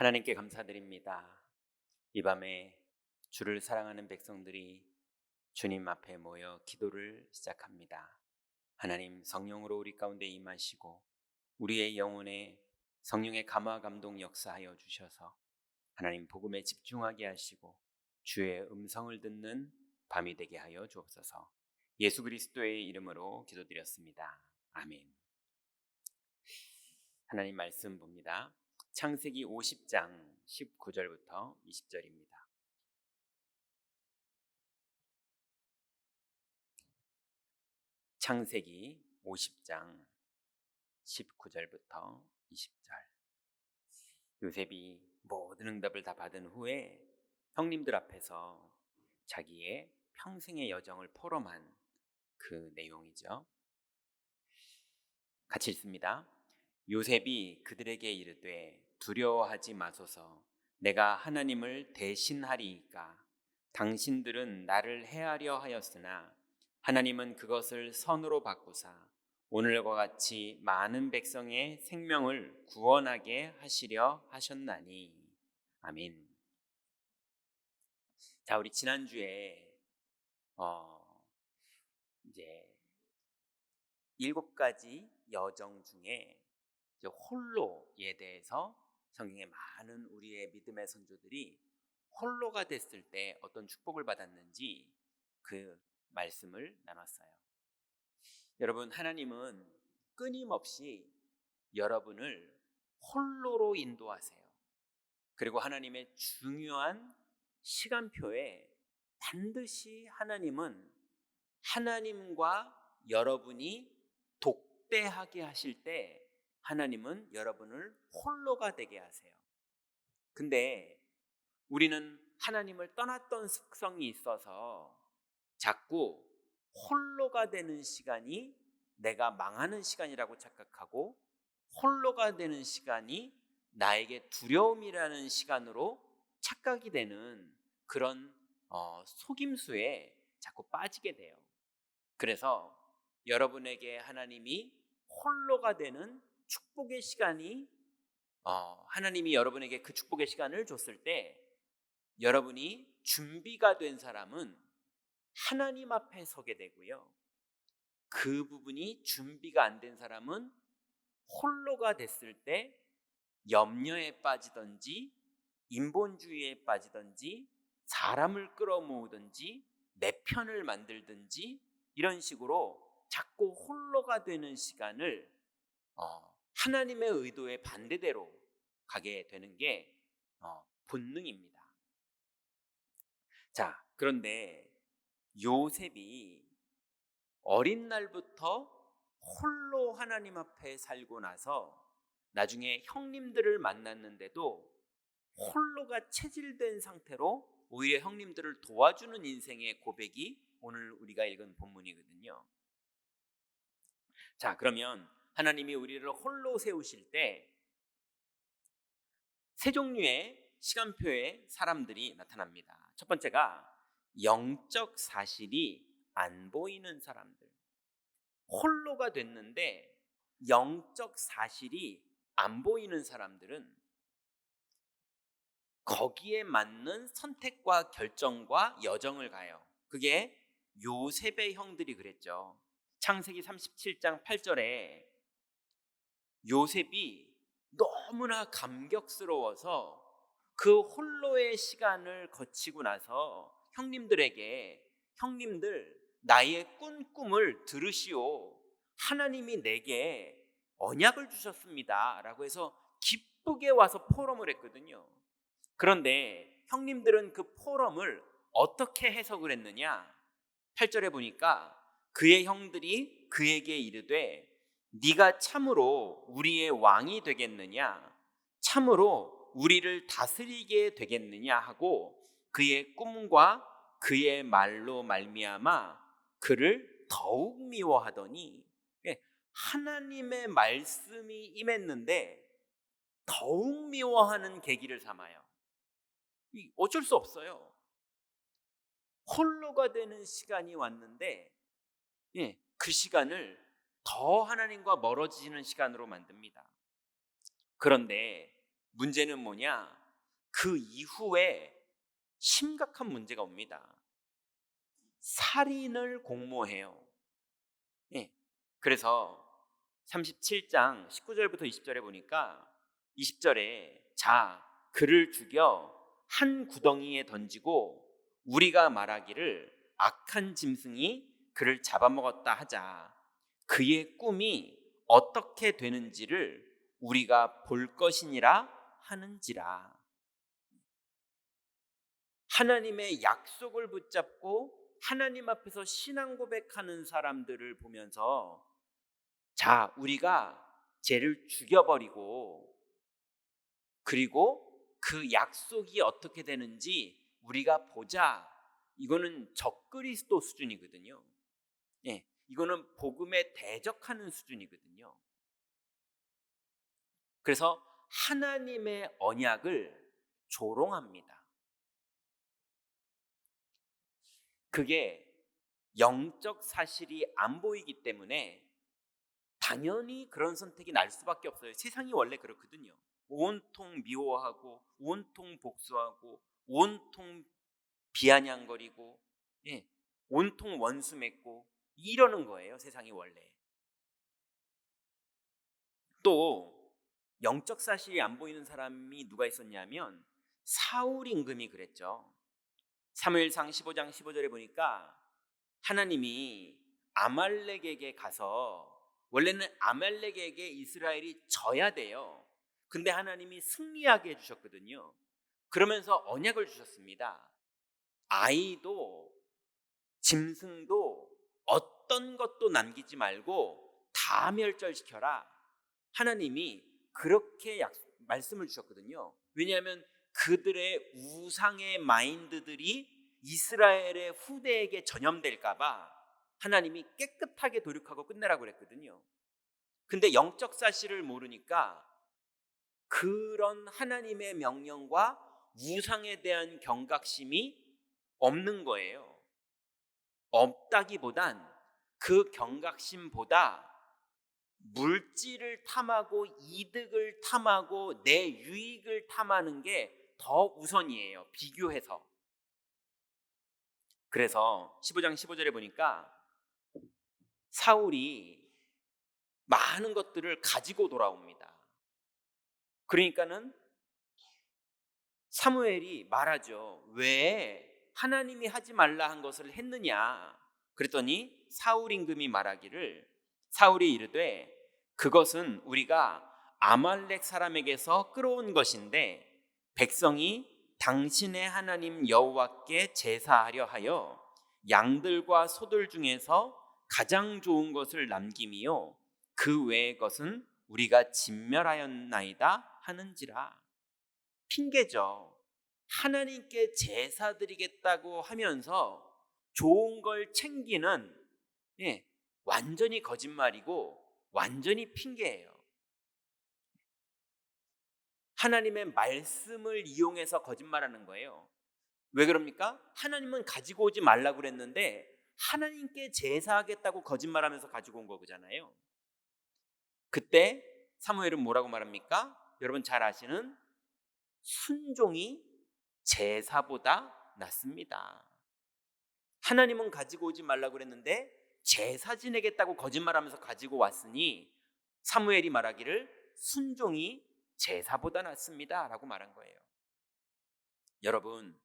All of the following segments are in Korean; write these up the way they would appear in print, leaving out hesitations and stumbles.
하나님께 감사드립니다. 이 밤에 주를 사랑하는 백성들이 주님 앞에 모여 기도를 시작합니다. 하나님, 성령으로 우리 가운데 임하시고 우리의 영혼에 성령의 감화 감동 역사하여 주셔서 하나님 복음에 집중하게 하시고 주의 음성을 듣는 밤이 되게 하여 주옵소서. 예수 그리스도의 이름으로 기도드렸습니다. 아멘. 하나님 말씀 봅니다. 창세기 50장 19절부터 20절입니다. 창세기 50장 19절부터 20절. 요셉이 모든 응답을 다 받은 후에 형님들 앞에서 자기의 평생의 여정을 포럼한 그 내용이죠. 같이 읽습니다. 요셉이 그들에게 이르되 두려워하지 마소서. 내가 하나님을 대신하리이까. 당신들은 나를 해하려 하였으나 하나님은 그것을 선으로 바꾸사 오늘과 같이 많은 백성의 생명을 구원하게 하시려 하셨나니. 아멘. 자, 우리 지난주에 이제 7가지 여정 중에 이제 홀로에 대해서 성경에 많은 우리의 믿음의 선조들이 홀로가 됐을 때 어떤 축복을 받았는지 그 말씀을 나눴어요. 여러분, 하나님은 끊임없이 여러분을 홀로로 인도하세요. 그리고 하나님의 중요한 시간표에 반드시 하나님은 하나님과 여러분이 독대하게 하실 때 하나님은 여러분을 홀로가 되게 하세요. 근데 우리는 하나님을 떠났던 습성이 있어서 자꾸 홀로가 되는 시간이 내가 망하는 시간이라고 착각하고 홀로가 되는 시간이 나에게 두려움이라는 시간으로 착각이 되는 그런 속임수에 자꾸 빠지게 돼요. 그래서 여러분에게 하나님이 홀로가 되는 축복의 시간이 하나님이 여러분에게 그 축복의 시간을 줬을 때 여러분이 준비가 된 사람은 하나님 앞에 서게 되고요. 그 부분이 준비가 안 된 사람은 홀로가 됐을 때 염려에 빠지든지 인본주의에 빠지든지 사람을 끌어모으든지 내 편을 만들든지 이런 식으로 자꾸 홀로가 되는 시간을 하나님의 의도에 반대대로 가게 되는 게 본능입니다. 자, 그런데 요셉이 어린 날부터 홀로 하나님 앞에 살고 나서 나중에 형님들을 만났는데도 홀로가 체질된 상태로 오히려 형님들을 도와주는 인생의 고백이 오늘 우리가 읽은 본문이거든요. 자, 그러면 하나님이 우리를 홀로 세우실 때 세 종류의 시간표의 사람들이 나타납니다. 첫 번째가 영적 사실이 안 보이는 사람들. 홀로가 됐는데 영적 사실이 안 보이는 사람들은 거기에 맞는 선택과 결정과 여정을 가요. 그게 요셉의 형들이 그랬죠. 창세기 37장 8절에 요셉이 너무나 감격스러워서 그 홀로의 시간을 거치고 나서 형님들에게 형님들 나의 꾼 꿈을 들으시오. 하나님이 내게 언약을 주셨습니다 라고 해서 기쁘게 와서 포럼을 했거든요. 그런데 형님들은 그 포럼을 어떻게 해석을 했느냐? 8절에 보니까 그의 형들이 그에게 이르되 네가 참으로 우리의 왕이 되겠느냐? 참으로 우리를 다스리게 되겠느냐 하고 그의 꿈과 그의 말로 말미암아 그를 더욱 미워하더니, 하나님의 말씀이 임했는데 더욱 미워하는 계기를 삼아요. 어쩔 수 없어요. 홀로가 되는 시간이 왔는데 그 시간을 더 하나님과 멀어지는 시간으로 만듭니다. 그런데 문제는 뭐냐? 그 이후에 심각한 문제가 옵니다. 살인을 공모해요. 예. 그래서 37장 19절부터 20절에 보니까 20절에 자, 그를 죽여 한 구덩이에 던지고 우리가 말하기를 악한 짐승이 그를 잡아먹었다 하자. 그의 꿈이 어떻게 되는지를 우리가 볼 것이니라 하는지라. 하나님의 약속을 붙잡고 하나님 앞에서 신앙 고백하는 사람들을 보면서 자, 우리가 쟤를 죽여버리고 그리고 그 약속이 어떻게 되는지 우리가 보자. 이거는 적그리스도 수준이거든요. 예, 이거는 복음에 대적하는 수준이거든요. 그래서 하나님의 언약을 조롱합니다. 그게 영적 사실이 안 보이기 때문에 당연히 그런 선택이 날 수밖에 없어요. 세상이 원래 그렇거든요. 온통 미워하고 온통 복수하고 온통 비아냥거리고 예, 온통 원수 맺고 이러는 거예요. 세상이 원래. 또 영적 사실이 안 보이는 사람이 누가 있었냐면 사울 임금이 그랬죠. 사무엘상 15장 15절에 보니까 하나님이 아말렉에게 가서 원래는 아말렉에게 이스라엘이 져야 돼요. 근데 하나님이 승리하게 해주셨거든요. 그러면서 언약을 주셨습니다. 아이도 짐승도 어떤 것도 남기지 말고 다 멸절시켜라. 하나님이 그렇게 말씀을 주셨거든요. 왜냐하면 그들의 우상의 마인드들이 이스라엘의 후대에게 전염될까 봐 하나님이 깨끗하게 도륙하고 끝내라고 그랬거든요. 근데 영적 사실을 모르니까 그런 하나님의 명령과 우상에 대한 경각심이 없는 거예요. 없다기보단 그 경각심보다 물질을 탐하고 이득을 탐하고 내 유익을 탐하는 게 더 우선이에요. 비교해서. 그래서 15장 15절에 보니까 사울이 많은 것들을 가지고 돌아옵니다. 그러니까는 사무엘이 말하죠. 왜 하나님이 하지 말라 한 것을 했느냐? 그랬더니 사울 임금이 말하기를 사울이 이르되 그것은 우리가 아말렉 사람에게서 끌어온 것인데 백성이 당신의 하나님 여호와께 제사하려 하여 양들과 소들 중에서 가장 좋은 것을 남김이요 그 외의 것은 우리가 진멸하였나이다 하는지라. 핑계죠. 하나님께 제사 드리겠다고 하면서 좋은 걸 챙기는 완전히 거짓말이고 완전히 핑계예요. 하나님의 말씀을 이용해서 거짓말하는 거예요. 왜 그럽니까? 하나님은 가지고 오지 말라고 그랬는데 하나님께 제사하겠다고 거짓말하면서 가지고 온 거잖아요. 그때 사무엘은 뭐라고 말합니까? 여러분 잘 아시는 순종이 제사보다 낫습니다. 하나님은 가지고 오지 말라고 그랬는데 제사 지내겠다고 거짓말하면서 가지고 왔으니 사무엘이 말하기를 순종이 제사보다 낫습니다 라고 말한 거예요. 여러분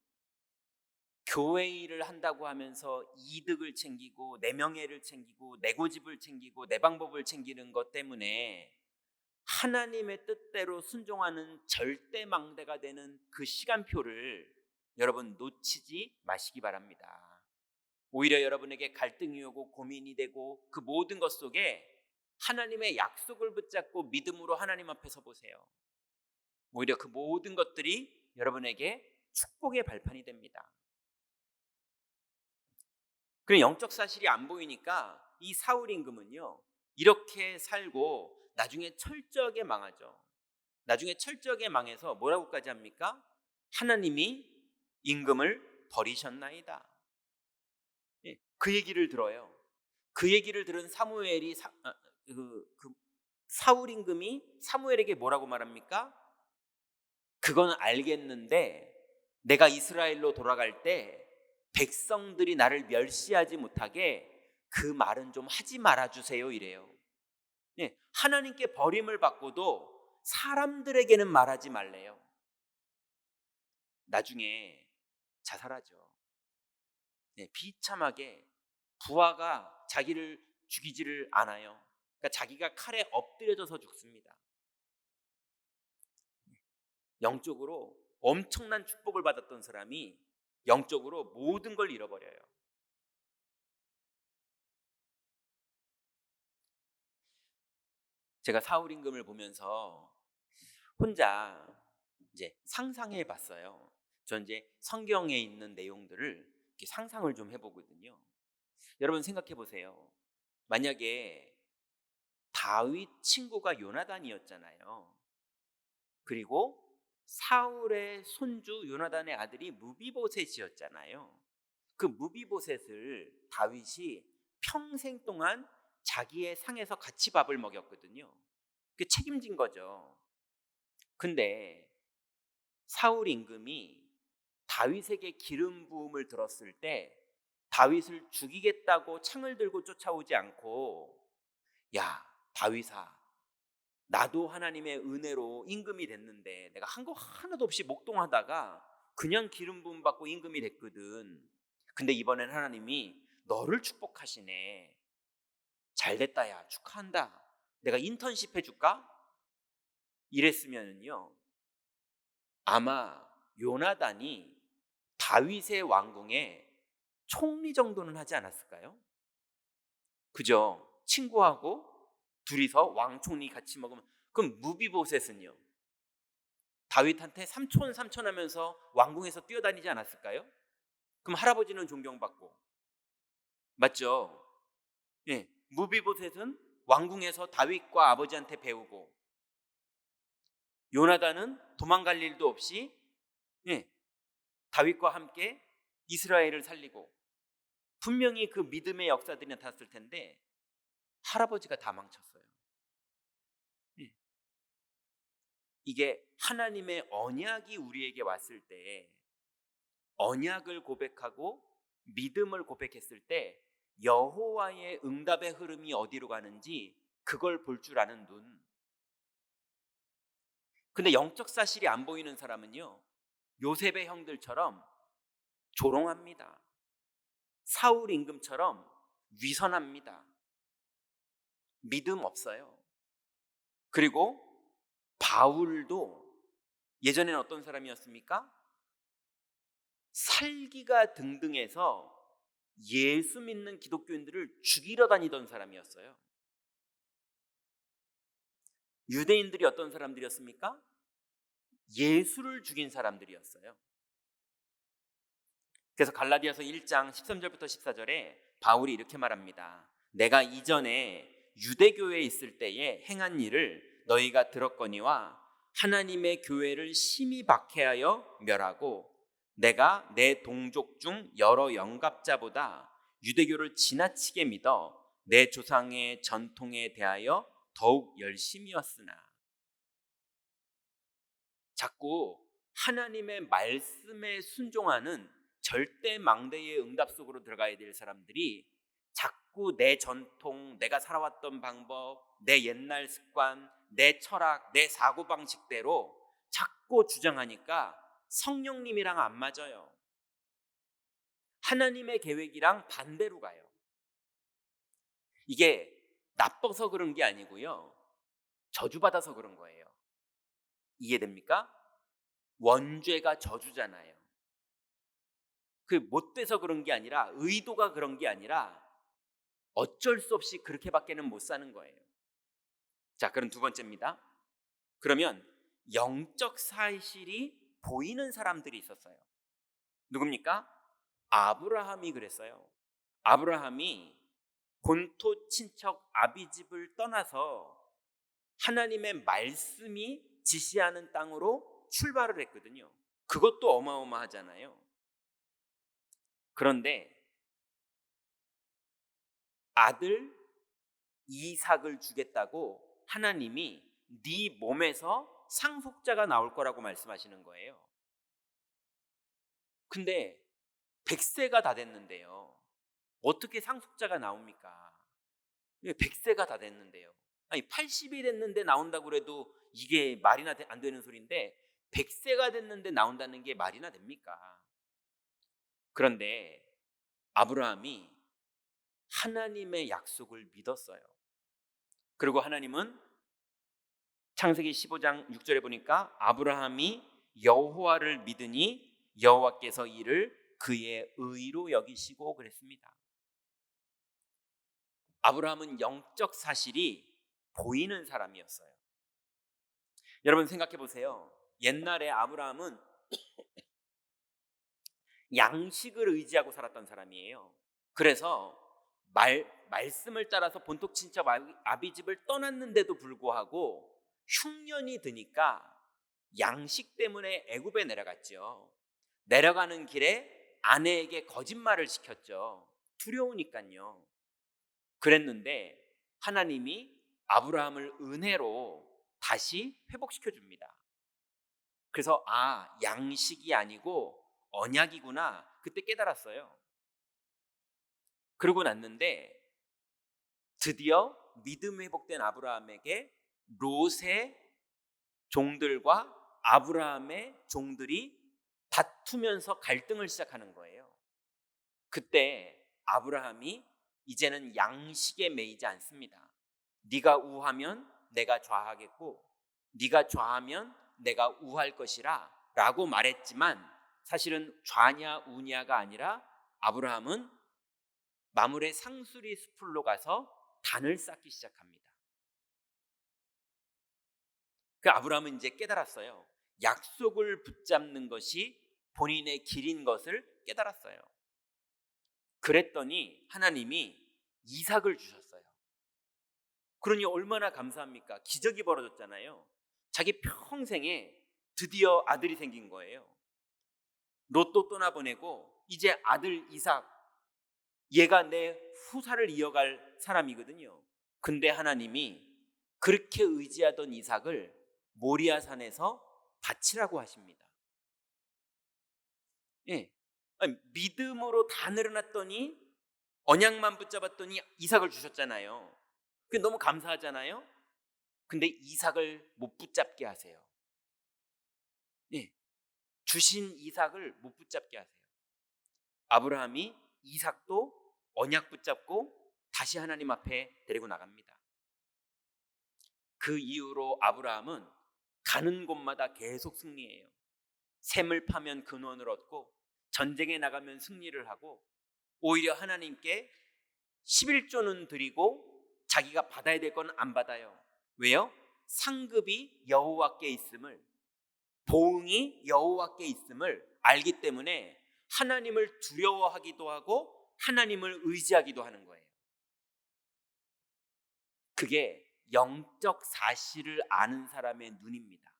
교회 일을 한다고 하면서 이득을 챙기고 내 명예를 챙기고 내 고집을 챙기고 내 방법을 챙기는 것 때문에 하나님의 뜻대로 순종하는 절대망대가 되는 그 시간표를 여러분 놓치지 마시기 바랍니다. 오히려 여러분에게 갈등이 오고 고민이 되고 그 모든 것 속에 하나님의 약속을 붙잡고 믿음으로 하나님 앞에 서 보세요. 오히려 그 모든 것들이 여러분에게 축복의 발판이 됩니다. 그럼 영적 사실이 안 보이니까 이 사울 임금은요 이렇게 살고 나중에 철저하게 망하죠. 나중에 철저하게 망해서 뭐라고까지 합니까? 하나님이 임금을 버리셨나이다. 그 얘기를 들어요. 그 얘기를 들은 사무엘이 사울 임금이 사무엘에게 뭐라고 말합니까? 그건 알겠는데 내가 이스라엘로 돌아갈 때 백성들이 나를 멸시하지 못하게 그 말은 좀 하지 말아 주세요 이래요. 예, 하나님께 버림을 받고도 사람들에게는 말하지 말래요. 나중에 자살하죠. 네, 비참하게 부하가 자기를 죽이지를 않아요. 그러니까 자기가 칼에 엎드려져서 죽습니다. 영적으로 엄청난 축복을 받았던 사람이 영적으로 모든 걸 잃어버려요. 제가 사울 임금을 보면서 혼자 이제 상상해 봤어요. 전 이제 성경에 있는 내용들을 이렇게 상상을 좀 해보거든요. 여러분 생각해 보세요. 만약에 다윗 친구가 요나단이었잖아요. 그리고 사울의 손주 요나단의 아들이 무비보셋이었잖아요. 그 무비보셋을 다윗이 평생 동안 자기의 상에서 같이 밥을 먹였거든요. 그 책임진 거죠. 근데 사울 임금이 다윗에게 기름 부음을 들었을 때 다윗을 죽이겠다고 창을 들고 쫓아오지 않고, 야 다윗아, 나도 하나님의 은혜로 임금이 됐는데 내가 한 거 하나도 없이 목동하다가 그냥 기름 부음 받고 임금이 됐거든. 근데 이번엔 하나님이 너를 축복하시네. 잘됐다, 야 축하한다, 내가 인턴십 해줄까? 이랬으면요 아마 요나단이 다윗의 왕궁에 총리 정도는 하지 않았을까요? 그죠? 친구하고 둘이서 왕총리 같이 먹으면. 그럼 무비보셋은요 다윗한테 삼촌 삼촌 하면서 왕궁에서 뛰어다니지 않았을까요? 그럼 할아버지는 존경받고, 맞죠? 예, 무비보셋은 왕궁에서 다윗과 아버지한테 배우고, 요나단은 도망갈 일도 없이 예, 다윗과 함께 이스라엘을 살리고, 분명히 그 믿음의 역사들이 나타났을 텐데 할아버지가 다 망쳤어요. 예. 이게 하나님의 언약이 우리에게 왔을 때, 언약을 고백하고 믿음을 고백했을 때 여호와의 응답의 흐름이 어디로 가는지 그걸 볼 줄 아는 눈. 근데 영적 사실이 안 보이는 사람은요 요셉의 형들처럼 조롱합니다. 사울 임금처럼 위선합니다. 믿음 없어요. 그리고 바울도 예전에는 어떤 사람이었습니까? 살기가 등등해서 예수 믿는 기독교인들을 죽이러 다니던 사람이었어요. 유대인들이 어떤 사람들이었습니까? 예수를 죽인 사람들이었어요. 그래서 갈라디아서 1장 13절부터 14절에 바울이 이렇게 말합니다. 내가 이전에 유대교회에 있을 때에 행한 일을 너희가 들었거니와 하나님의 교회를 심히 박해하여 멸하고 내가 내 동족 중 여러 영갑자보다 유대교를 지나치게 믿어 내 조상의 전통에 대하여 더욱 열심이었으나. 자꾸 하나님의 말씀에 순종하는 절대 망대의 응답 속으로 들어가야 될 사람들이 자꾸 내 전통, 내가 살아왔던 방법, 내 옛날 습관, 내 철학, 내 사고방식대로 자꾸 주장하니까 성령님이랑 안 맞아요. 하나님의 계획이랑 반대로 가요. 이게 나빠서 그런 게 아니고요 저주받아서 그런 거예요. 이해됩니까? 원죄가 저주잖아요. 그 못돼서 그런 게 아니라, 의도가 그런 게 아니라 어쩔 수 없이 그렇게밖에는 못 사는 거예요. 자, 그럼 두 번째입니다. 그러면 영적 사실이 보이는 사람들이 있었어요. 누굽니까? 아브라함이 그랬어요. 아브라함이 본토 친척 아비집을 떠나서 하나님의 말씀이 지시하는 땅으로 출발을 했거든요. 그것도 어마어마하잖아요. 그런데 아들 이삭을 주겠다고 하나님이 네 몸에서 상속자가 나올 거라고 말씀하시는 거예요. 근데 100세가 다 됐는데요. 어떻게 상속자가 나옵니까? 100세가 다 됐는데요. 아니 80이 됐는데 나온다고 그래도 이게 말이나 안 되는 소리인데 100세가 됐는데 나온다는 게 말이나 됩니까? 그런데 아브라함이 하나님의 약속을 믿었어요. 그리고 하나님은 창세기 15장 6절에 보니까 아브라함이 여호와를 믿으니 여호와께서 이를 그의 의로 여기시고 그랬습니다. 아브라함은 영적 사실이 보이는 사람이었어요. 여러분 생각해 보세요. 옛날에 아브라함은 양식을 의지하고 살았던 사람이에요. 그래서 말씀을 따라서 본토 친척 아비집을 떠났는데도 불구하고 흉년이 드니까 양식 때문에 애굽에 내려갔죠. 내려가는 길에 아내에게 거짓말을 시켰죠. 두려우니까요. 그랬는데 하나님이 아브라함을 은혜로 다시 회복시켜 줍니다. 그래서 양식이 아니고 언약이구나 그때 깨달았어요. 그러고 났는데 드디어 믿음 회복된 아브라함에게 롯의 종들과 아브라함의 종들이 다투면서 갈등을 시작하는 거예요. 그때 아브라함이 이제는 양식에 매이지 않습니다. 네가 우하면 내가 좌하겠고 네가 좌하면 내가 우할 것이라 라고 말했지만 사실은 좌냐 우냐가 아니라 아브라함은 마물의 상수리 숲으로 가서 단을 쌓기 시작합니다. 그 아브라함은 이제 깨달았어요. 약속을 붙잡는 것이 본인의 길인 것을 깨달았어요. 그랬더니 하나님이 이삭을 주셨어요. 그러니 얼마나 감사합니까? 기적이 벌어졌잖아요. 자기 평생에 드디어 아들이 생긴 거예요. 롯도 떠나보내고 이제 아들 이삭, 얘가 내 후사를 이어갈 사람이거든요. 근데 하나님이 그렇게 의지하던 이삭을 모리아산에서 바치라고 하십니다. 예. 아니, 믿음으로 다 늘어났더니 언약만 붙잡았더니 이삭을 주셨잖아요. 그게 너무 감사하잖아요. 근데 이삭을 못 붙잡게 하세요. 예. 주신 이삭을 못 붙잡게 하세요. 아브라함이 이삭도 언약 붙잡고 다시 하나님 앞에 데리고 나갑니다. 그 이후로 아브라함은 가는 곳마다 계속 승리해요. 샘을 파면 근원을 얻고 전쟁에 나가면 승리를 하고 오히려 하나님께 11조는 드리고 자기가 받아야 될 건 안 받아요. 왜요? 상급이 여호와께 있음을, 보응이 여호와께 있음을 알기 때문에 하나님을 두려워하기도 하고 하나님을 의지하기도 하는 거예요. 그게 영적 사실을 아는 사람의 눈입니다.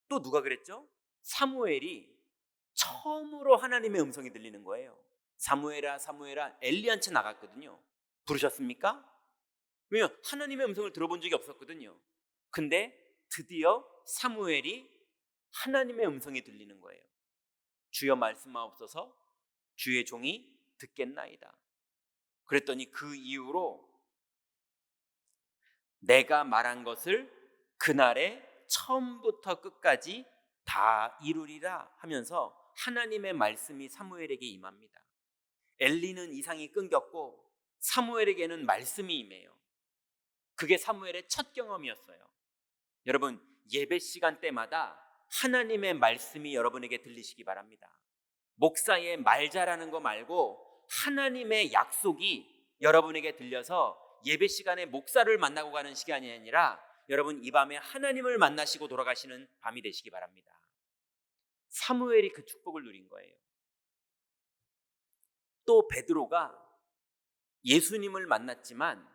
또 누가 그랬죠? 사무엘이 처음으로 하나님의 음성이 들리는 거예요. 사무엘아 사무엘아, 엘리한테 나갔거든요. 부르셨습니까? 왜냐면 하나님의 음성을 들어본 적이 없었거든요. 근데 드디어 사무엘이 하나님의 음성이 들리는 거예요. 주여 말씀하옵소서, 주의 종이 듣겠나이다. 그랬더니 그 이후로 내가 말한 것을 그날에 처음부터 끝까지 다 이루리라 하면서 하나님의 말씀이 사무엘에게 임합니다. 엘리는 이상이 끊겼고 사무엘에게는 말씀이 임해요. 그게 사무엘의 첫 경험이었어요. 여러분, 예배 시간 때마다 하나님의 말씀이 여러분에게 들리시기 바랍니다. 목사의 말 잘하는 거 말고 하나님의 약속이 여러분에게 들려서 예배 시간에 목사를 만나고 가는 시간이 아니라 여러분 이 밤에 하나님을 만나시고 돌아가시는 밤이 되시기 바랍니다. 사무엘이 그 축복을 누린 거예요. 또 베드로가 예수님을 만났지만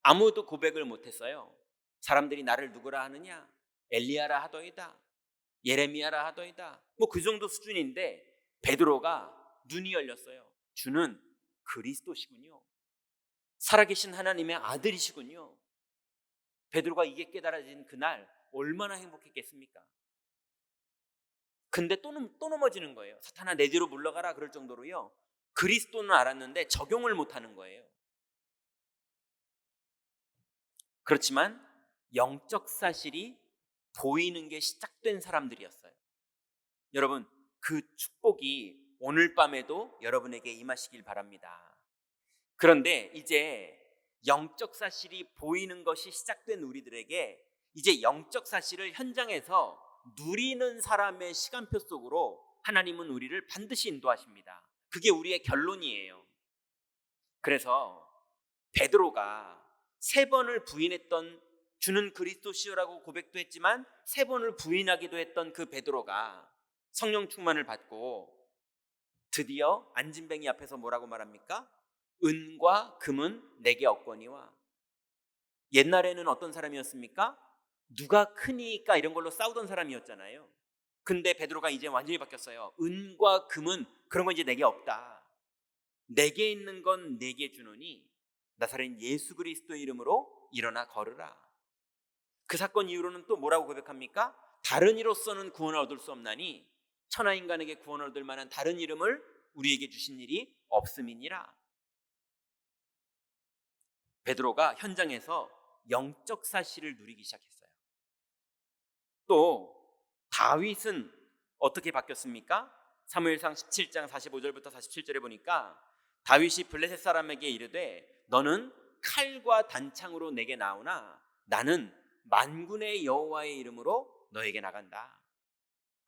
아무도 고백을 못했어요. 사람들이 나를 누구라 하느냐? 엘리야라 하더이다, 예레미야라 하더이다. 뭐 그 정도 수준인데 베드로가 눈이 열렸어요. 주는 그리스도시군요. 살아계신 하나님의 아들이시군요. 베드로가 이게 깨달아진 그날 얼마나 행복했겠습니까? 근데 또 넘어지는 거예요. 사탄아 내 뒤로 물러가라 그럴 정도로요. 그리스도는 알았는데 적용을 못하는 거예요. 그렇지만 영적 사실이 보이는 게 시작된 사람들이었어요. 여러분, 그 축복이 오늘 밤에도 여러분에게 임하시길 바랍니다. 그런데 이제 영적 사실이 보이는 것이 시작된 우리들에게 이제 영적 사실을 현장에서 누리는 사람의 시간표 속으로 하나님은 우리를 반드시 인도하십니다. 그게 우리의 결론이에요. 그래서 베드로가 3번을 부인했던, 주는 그리스도시요라고 고백도 했지만 3번을 부인하기도 했던 그 베드로가 성령 충만을 받고 드디어 안진뱅이 앞에서 뭐라고 말합니까? 은과 금은 내게 없거니와. 옛날에는 어떤 사람이었습니까? 누가 크니까 이런 걸로 싸우던 사람이었잖아요. 근데 베드로가 이제 완전히 바뀌었어요. 은과 금은 그런 건 이제 내게 없다. 내게 있는 건 내게 주노니 나사렛 예수 그리스도의 이름으로 일어나 걸으라. 그 사건 이후로는 또 뭐라고 고백합니까? 다른 이로서는 구원을 얻을 수 없나니 천하 인간에게 구원을 얻을 만한 다른 이름을 우리에게 주신 일이 없음이니라. 베드로가 현장에서 영적 사실을 누리기 시작했어요. 또 다윗은 어떻게 바뀌었습니까? 사무엘상 17장 45절부터 47절에 보니까 다윗이 블레셋 사람에게 이르되 너는 칼과 단창으로 내게 나오나 나는 만군의 여호와의 이름으로 너에게 나간다.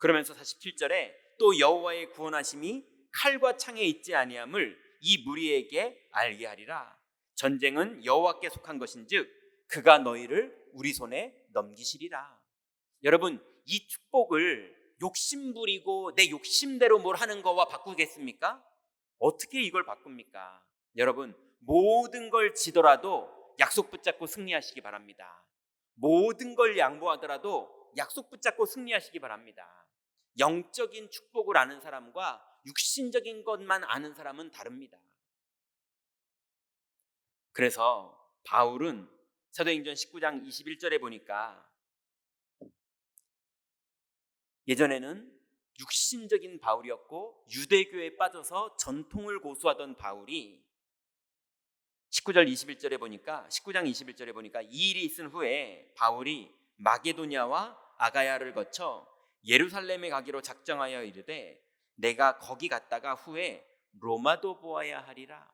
그러면서 47절에 또 여호와의 구원하심이 칼과 창에 있지 아니함을 이 무리에게 알게 하리라. 전쟁은 여호와께 속한 것인즉 그가 너희를 우리 손에 넘기시리라. 여러분, 이 축복을 욕심 부리고 내 욕심대로 뭘 하는 거와 바꾸겠습니까? 어떻게 이걸 바꿉니까? 여러분, 모든 걸 지더라도 약속 붙잡고 승리하시기 바랍니다. 모든 걸 양보하더라도 약속 붙잡고 승리하시기 바랍니다. 영적인 축복을 아는 사람과 육신적인 것만 아는 사람은 다릅니다. 그래서 바울은 사도행전 19장 21절에 보니까 예전에는 육신적인 바울이었고 유대교에 빠져서 전통을 고수하던 바울이 19장 21절에 보니까 이 일이 있은 후에 바울이 마게도냐와 아가야를 거쳐 예루살렘에 가기로 작정하여 이르되 내가 거기 갔다가 후에 로마도 보아야 하리라.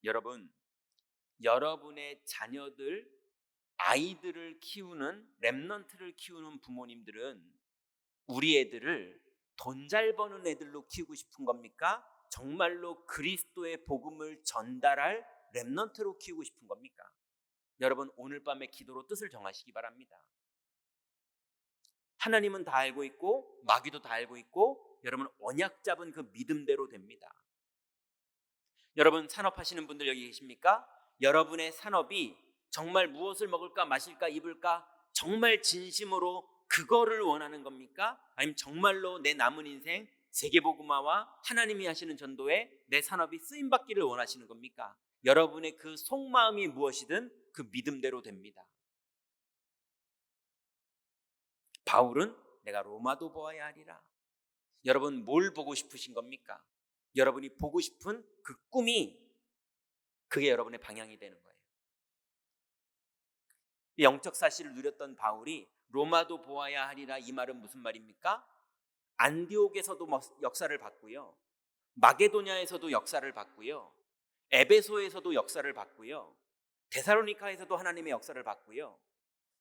여러분, 여러분의 자녀들, 아이들을 키우는 렘넌트를 키우는 부모님들은 우리 애들을 돈 잘 버는 애들로 키우고 싶은 겁니까? 정말로 그리스도의 복음을 전달할 렘넌트로 키우고 싶은 겁니까? 여러분, 오늘 밤에 기도로 뜻을 정하시기 바랍니다. 하나님은 다 알고 있고 마귀도 다 알고 있고 여러분 언약 잡은 그 믿음대로 됩니다. 여러분 산업하시는 분들 여기 계십니까? 여러분의 산업이 정말 무엇을 먹을까 마실까 입을까 정말 진심으로 그거를 원하는 겁니까? 아니면 정말로 내 남은 인생 세계복음화와 하나님이 하시는 전도에 내 산업이 쓰임받기를 원하시는 겁니까? 여러분의 그 속마음이 무엇이든 그 믿음대로 됩니다. 바울은 내가 로마도 보아야 하리라. 여러분 뭘 보고 싶으신 겁니까? 여러분이 보고 싶은 그 꿈이 그게 여러분의 방향이 되는 거예요. 영적 사실을 누렸던 바울이 로마도 보아야 하리라 이 말은 무슨 말입니까? 안디옥에서도 역사를 봤고요. 마게도냐에서도 역사를 봤고요. 에베소에서도 역사를 봤고요. 데살로니카에서도 하나님의 역사를 봤고요.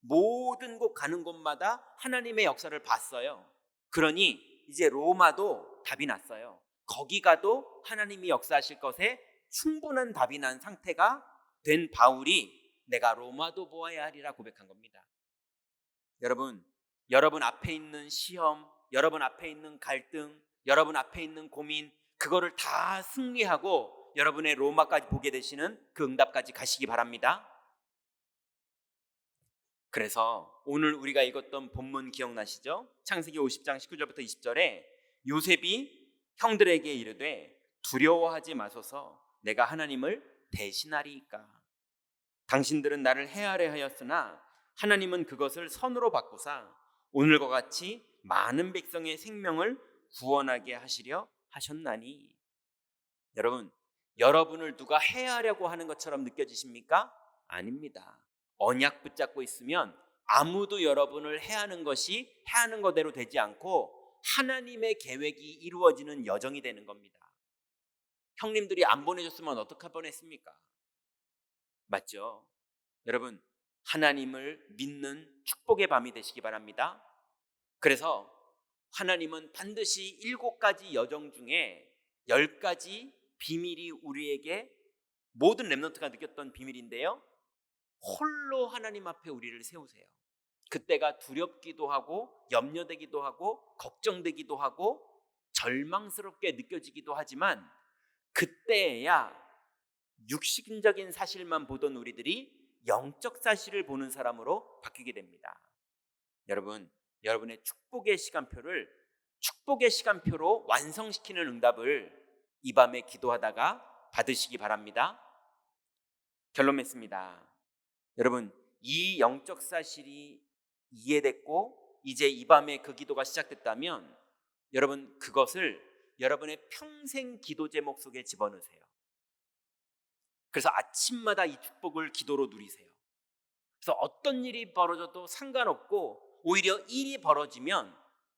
모든 곳 가는 곳마다 하나님의 역사를 봤어요. 그러니 이제 로마도 답이 났어요. 거기 가도 하나님이 역사하실 것에 충분한 답이 난 상태가 된 바울이 내가 로마도 보아야 하리라 고백한 겁니다. 여러분 앞에 있는 시험, 여러분 앞에 있는 갈등, 여러분 앞에 있는 고민 그거를 다 승리하고 여러분의 로마까지 보게 되시는 그 응답까지 가시기 바랍니다. 그래서 오늘 우리가 읽었던 본문 기억나시죠? 창세기 50장 19절부터 20절에 요셉이 형들에게 이르되 두려워하지 마소서 내가 하나님을 대신하리이까. 당신들은 나를 해하려 하였으나 하나님은 그것을 선으로 바꾸사 오늘과 같이 많은 백성의 생명을 구원하게 하시려 하셨나니. 여러분, 여러분을 누가 해하려고 하는 것처럼 느껴지십니까? 아닙니다. 언약 붙잡고 있으면 아무도 여러분을 해하는 것이 해하는 것대로 되지 않고 하나님의 계획이 이루어지는 여정이 되는 겁니다. 형님들이 안 보내줬으면 어떡할 뻔했습니까? 맞죠? 여러분, 하나님을 믿는 축복의 밤이 되시기 바랍니다. 그래서 하나님은 반드시 7가지 여정 중에 10가지 비밀이 우리에게 모든 렘넌트가 느꼈던 비밀인데요, 홀로 하나님 앞에 우리를 세우세요. 그때가 두렵기도 하고 염려되기도 하고 걱정되기도 하고 절망스럽게 느껴지기도 하지만 그때야 육신적인 사실만 보던 우리들이 영적 사실을 보는 사람으로 바뀌게 됩니다. 여러분, 여러분의 축복의 시간표로 완성시키는 응답을 이 밤에 기도하다가 받으시기 바랍니다. 결론 맺습니다. 여러분, 이 영적 사실이 이해됐고 이제 이 밤에 그 기도가 시작됐다면 여러분, 그것을 여러분의 평생 기도 제목 속에 집어넣으세요. 그래서 아침마다 이 축복을 기도로 누리세요. 그래서 어떤 일이 벌어져도 상관없고 오히려 일이 벌어지면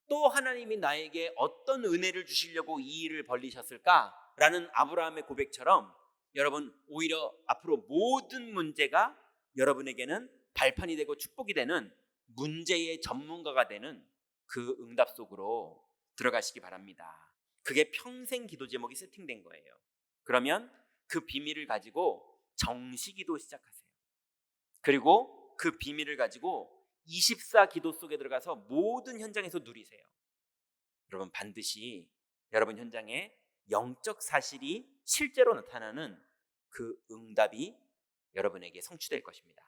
또 하나님이 나에게 어떤 은혜를 주시려고 이 일을 벌리셨을까라는 아브라함의 고백처럼 여러분, 오히려 앞으로 모든 문제가 여러분에게는 발판이 되고 축복이 되는 문제의 전문가가 되는 그 응답 속으로 들어가시기 바랍니다. 그게 평생 기도 제목이 세팅된 거예요. 그러면 그 비밀을 가지고 정시기도 시작하세요. 그리고 그 비밀을 가지고 24 기도 속에 들어가서 모든 현장에서 누리세요. 여러분, 반드시 여러분 현장에 영적 사실이 실제로 나타나는 그 응답이 여러분에게 성취될 것입니다.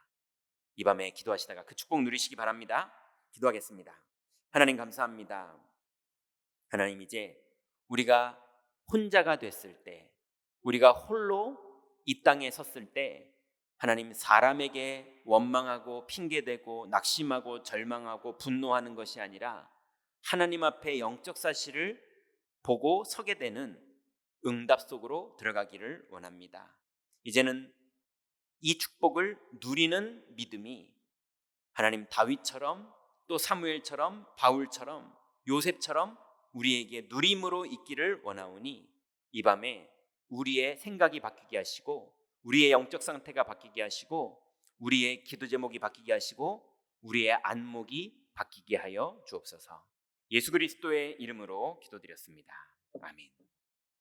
이 밤에 기도하시다가 그 축복 누리시기 바랍니다. 기도하겠습니다. 하나님, 감사합니다. 하나님, 이제 우리가 혼자가 됐을 때, 우리가 홀로 이 땅에 섰을 때 하나님, 사람에게 원망하고 핑계대고 낙심하고 절망하고 분노하는 것이 아니라 하나님 앞에 영적 사실을 보고 서게 되는 응답 속으로 들어가기를 원합니다. 이제는 이 축복을 누리는 믿음이 하나님, 다윗처럼 또 사무엘처럼 바울처럼 요셉처럼 우리에게 누림으로 있기를 원하오니 이 밤에 우리의 생각이 바뀌게 하시고 우리의 영적 상태가 바뀌게 하시고 우리의 기도 제목이 바뀌게 하시고 우리의 안목이 바뀌게 하여 주옵소서. 예수 그리스도의 이름으로 기도드렸습니다. 아멘.